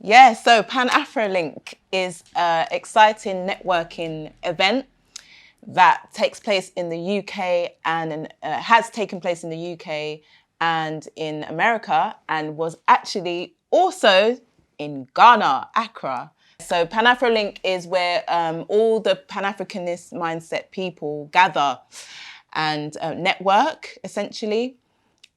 Yeah, so PANAFROLINK is an exciting networking event that takes place in the UK and has taken place in the UK and in America, and was actually also in Ghana, Accra. So PANAFROLINK is where all the Pan-Africanist mindset people gather and network, essentially.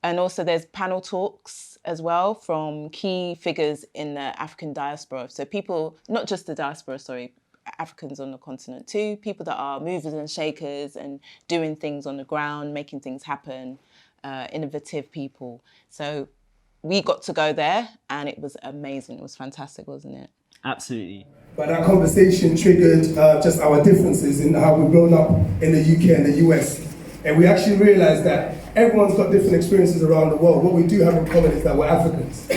And also there's panel talks as well from key figures in the African diaspora. So people, not just the diaspora, sorry, Africans on the continent too, people that are movers and shakers and doing things on the ground, making things happen, innovative people. So we got to go there and it was amazing. It was fantastic, wasn't it? Absolutely. But that conversation triggered just our differences in how we've grown up in the UK and the US. And we actually realized that everyone's got different experiences around the world. What we do have in common is that we're Africans.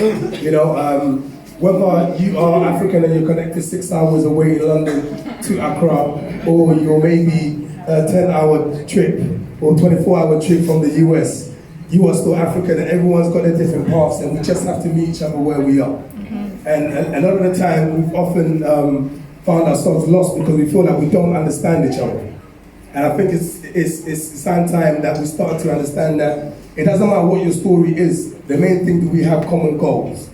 Whether you are African and you're connected 6 hours away in London to Accra, or you're maybe a 10-hour trip or 24-hour trip from the US, you are still African, and everyone's got their different paths, and we just have to meet each other where we are. Mm-hmm. And a lot of the time, we've often found ourselves lost because we feel like we don't understand each other. And I think it's time that we start to understand that it doesn't matter what your story is. The main thing, do we have common goals?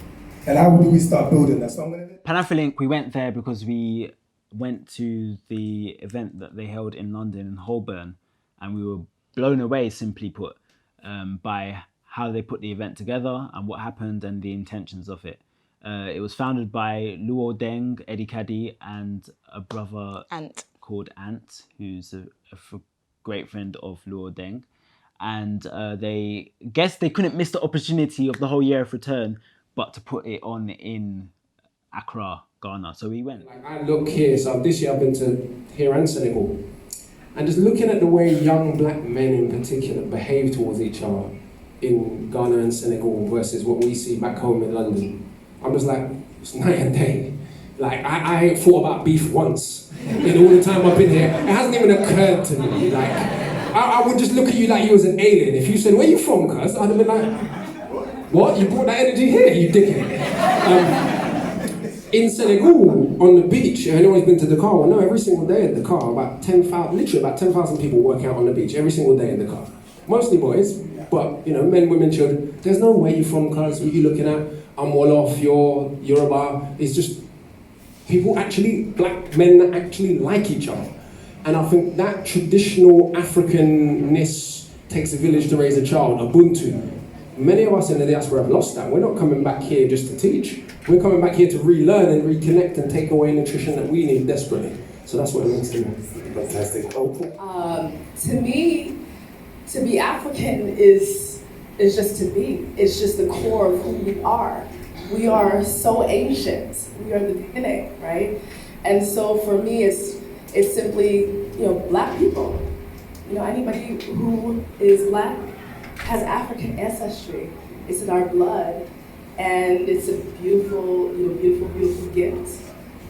And how do we start building that? So PANAFROLINK, we went there because we went to the event that they held in London and Holborn, and we were blown away, simply put, by how they put the event together and what happened and the intentions of it. It was founded by Luo Deng, Eddie Kadi, and a brother called Ant, who's a great friend of Luo Deng. And they guessed they couldn't miss the opportunity of the whole year of return, but to put it on in Accra, Ghana. So we went. Like I look here, so this year I've been to here and Senegal. And just looking at the way young black men in particular behave towards each other in Ghana and Senegal versus what we see back home in London, I'm just like, it's night and day. Like, I ain't thought about beef once in all the time I've been here. It hasn't even occurred to me. Like, I would just look at you like you was an alien. If you said, where you from, cuz? I'd have been like, what? You brought that energy here, you dickhead. In Senegal, on the beach, anyone's been to Dakar will know every single day at Dakar, literally about 10,000 people work out on the beach every single day in Dakar. Mostly boys, but men, women, children. There's no where you from, cuz, what you looking at? I'm Wolof, you're Yoruba. It's just people actually, black men that actually like each other. And I think that traditional Africanness takes a village to raise a child, Ubuntu. Many of us in the diaspora have lost that. We're not coming back here just to teach. We're coming back here to relearn and reconnect and take away nutrition that we need desperately. So that's what it means to me. Fantastic. To me, to be African is just to be. It's just the core of who we are. We are so ancient. We are the beginning, right? And so for me, it's simply, black people. Anybody who is black has African ancestry. It's in our blood, and it's a beautiful, beautiful, beautiful gift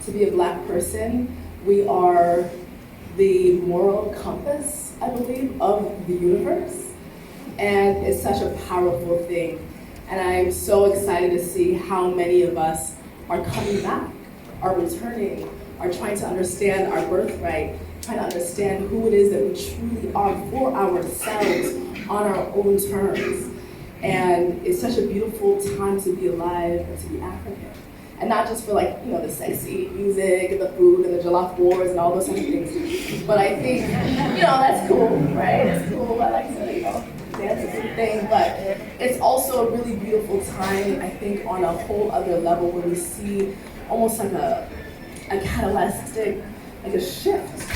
to be a black person. We are the moral compass, I believe, of the universe, and it's such a powerful thing. And I'm so excited to see how many of us are coming back, are returning, are trying to understand our birthright, trying to understand who it is that we truly are for ourselves on our own terms. And it's such a beautiful time to be alive and to be African. And not just for the sexy music and the food and the jollof wars and all those kind of things. But I think, that's cool, right? It's cool, I like to, dance and everything. But it's also a really beautiful time, I think, on a whole other level where we see almost like a catalytic, like a shift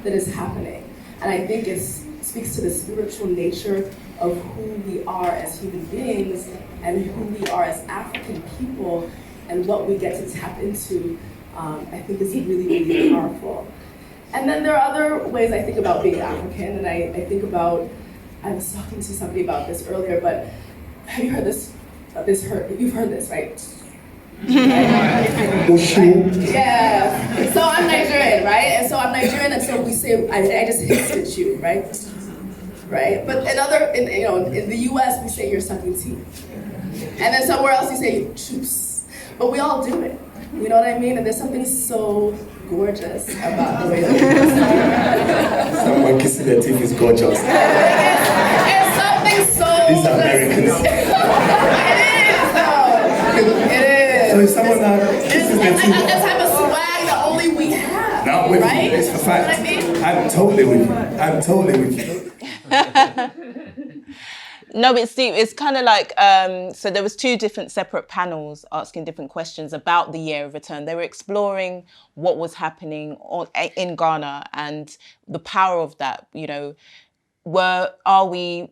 that is happening. And I think it speaks to the spiritual nature of who we are as human beings and who we are as African people and what we get to tap into. I think is really, really powerful. And then there are other ways I think about being African, and I think about, I was talking to somebody about this earlier, but have you heard this? You've heard this, right? Right? Yeah. So I'm Nigerian, right? And so I'm Nigerian, and so we say I just hit you, right? Right. But in the U.S. we say you're sucking teeth, and then somewhere else you say choose. But we all do it. You know what I mean? And there's something so gorgeous about the way that Someone kissing their teeth is gorgeous. it's something so These are Americans. It is. So if someone kisses their It's teeth, a type of swag that only we have. not with right? you, it's a fact. You know what I mean? I'm totally with you. I'm totally with you. No, it's deep. It's kind of like, so there was two different separate panels asking different questions about the year of return. They were exploring what was happening in Ghana and the power of that. You know, are we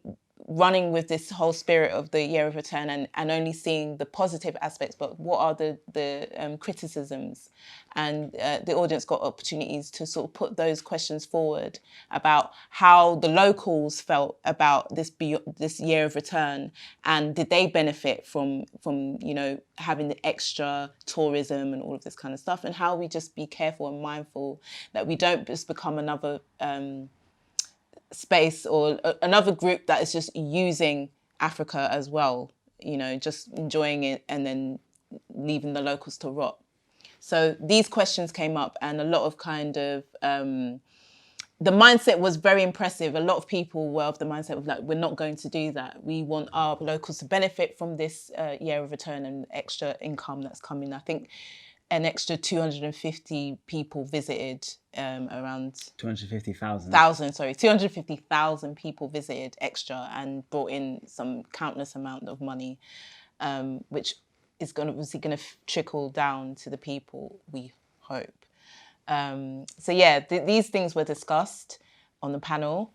running with this whole spirit of the year of return and only seeing the positive aspects, but what are the criticisms? And the audience got opportunities to sort of put those questions forward about how the locals felt about this year of return, and did they benefit from you know, having the extra tourism and all of this kind of stuff, and how we just be careful and mindful that we don't just become another space or another group that is just using Africa as well, you know, just enjoying it and then leaving the locals to rot. So these questions came up, and a lot of kind of, the mindset was very impressive. A lot of people were of the mindset of like, we're not going to do that. We want our locals to benefit from this year of return and extra income that's coming. I think an extra 250 people visited, around 250,000 people visited extra and brought in some countless amount of money, which is obviously going to trickle down to the people, we hope. So yeah, these things were discussed on the panel,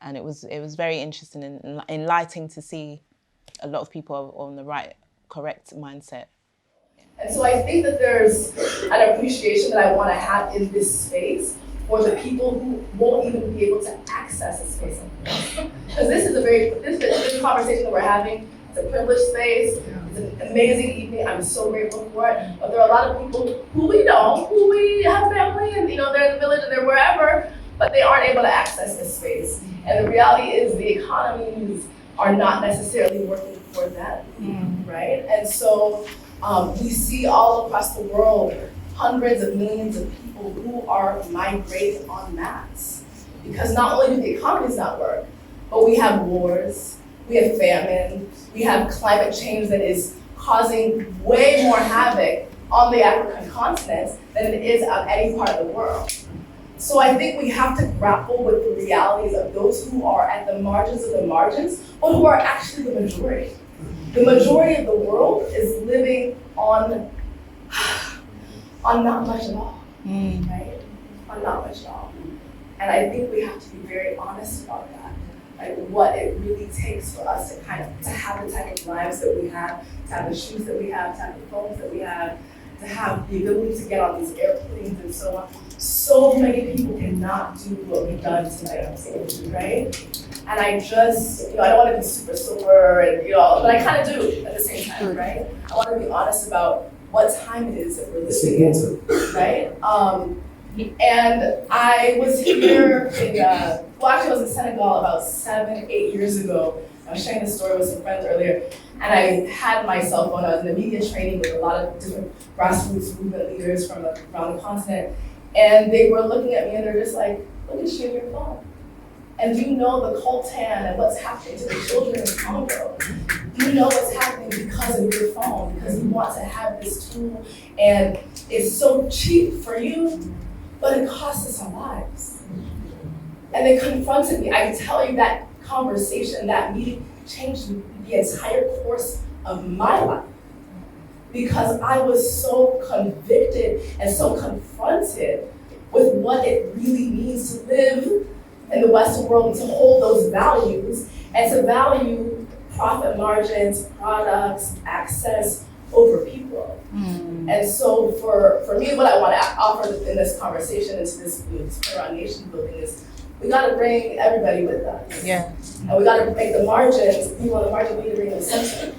and it was very interesting and enlightening to see a lot of people on the correct mindset. And so I think that there's an appreciation that I want to have in this space for the people who won't even be able to access a space like this. Because this is this conversation that we're having. It's a privileged space. It's an amazing evening. I'm so grateful for it. But there are a lot of people who we know, who we have family, and you know, they're in the village and they're wherever, but they aren't able to access this space. And the reality is the economies are not necessarily working for them, right? And so we see all across the world hundreds of millions of people who are migrating en masse. Because not only do the economies not work, but we have wars, we have famine, we have climate change that is causing way more havoc on the African continent than it is on any part of the world. So I think we have to grapple with the realities of those who are at the margins of the margins, but who are actually the majority. The majority of the world is living on not much at all, right? On not much at all. And I think we have to be very honest about that. Like what it really takes for us to have the type of lives that we have, to have the shoes that we have, to have the phones that we have, to have the ability to get on these airplanes and so on. So many people cannot do what we've done tonight on stage, right? And I just, I don't want to be super sober and, but I kind of do at the same time, right? I want to be honest about what time it is that we're living in, right? And I was here actually I was in Senegal about 7-8 years ago. I was sharing this story with some friends earlier, and I had my cell phone. I was in a media training with a lot of different grassroots movement leaders from around the continent, and they were looking at me and they're just like, look at you and your phone. And do you know the coltan and what's happening to the children in Congo? Do you know what's happening because of your phone? Because you want to have this tool, and it's so cheap for you, but it costs us our lives. And they confronted me. I tell you, that conversation, that meeting changed the entire course of my life, because I was so convicted and so confronted with what it really means to live in the Western world, and to hold those values and to value profit margins, products, access over people. And so for me, what I want to offer in this conversation is this around nation building is, we got to bring everybody with us. Yeah. And we got to make the margins, people on the margin, we need to bring them center.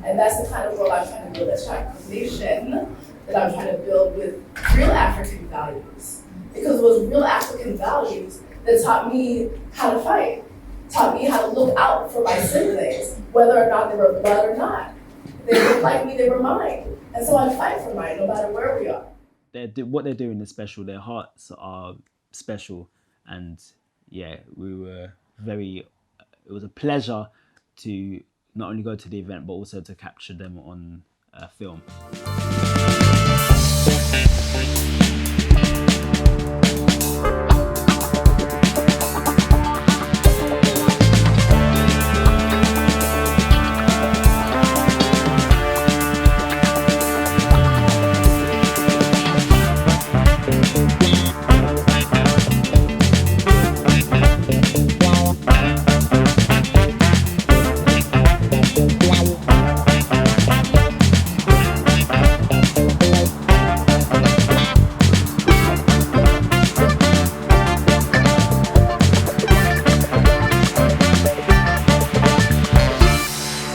And that's the kind of world I'm trying to build, that's trying to nation that I'm trying to build with real African values. Because it was real African values that taught me how to fight, taught me how to look out for my siblings, whether or not they were blood or not. They didn't like me, they were mine. And so I fight for mine, no matter where we are. What they're doing is special. Their hearts are special, and yeah, it was a pleasure to not only go to the event but also to capture them on film.